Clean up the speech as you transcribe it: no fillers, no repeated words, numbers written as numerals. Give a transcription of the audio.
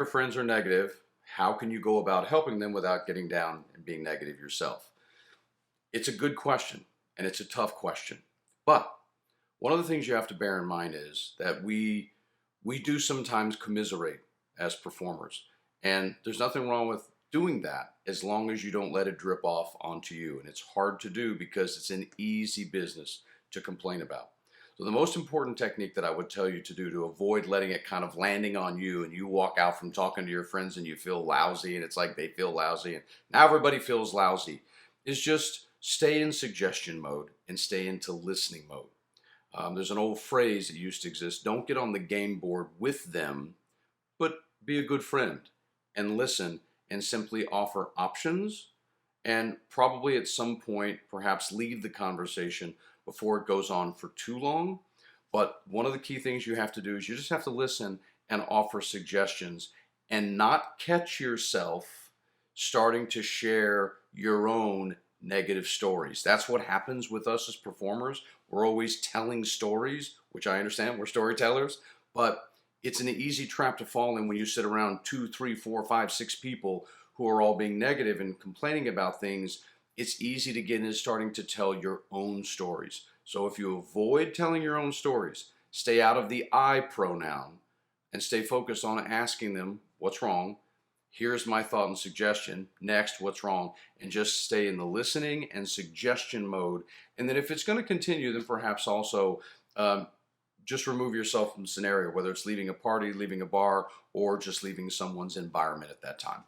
Your friends are negative, how can you go about helping them without getting down and being negative yourself? It's a good question and it's a tough question. But one of the things you have to bear in mind is that we do sometimes commiserate as performers. And there's nothing wrong with doing that as long as you don't let it drip off onto you. And it's hard to do because it's an easy business to complain about. So the most important technique that I would tell you to do to avoid letting it kind of landing on you and you walk out from talking to your friends and you feel lousy and it's like they feel lousy and now everybody feels lousy is just stay in suggestion mode and stay into listening mode. There's an old phrase that used to exist: don't get on the game board with them, but be a good friend and listen and simply offer options and probably at some point perhaps leave the conversation before it goes on for too long. But one of the key things you have to do is you just have to listen and offer suggestions and not catch yourself starting to share your own negative stories. That's what happens with us as performers. We're always telling stories, which I understand, we're storytellers, but it's an easy trap to fall in when you sit around two, three, four, five, six people who are all being negative and complaining about things. It's easy to get into starting to tell your own stories. So if you avoid telling your own stories, stay out of the I pronoun and stay focused on asking them what's wrong. Here's my thought and suggestion. Next, what's wrong? And just stay in the listening and suggestion mode. And then if it's going to continue, then perhaps also just remove yourself from the scenario, whether it's leaving a party, leaving a bar, or just leaving someone's environment at that time.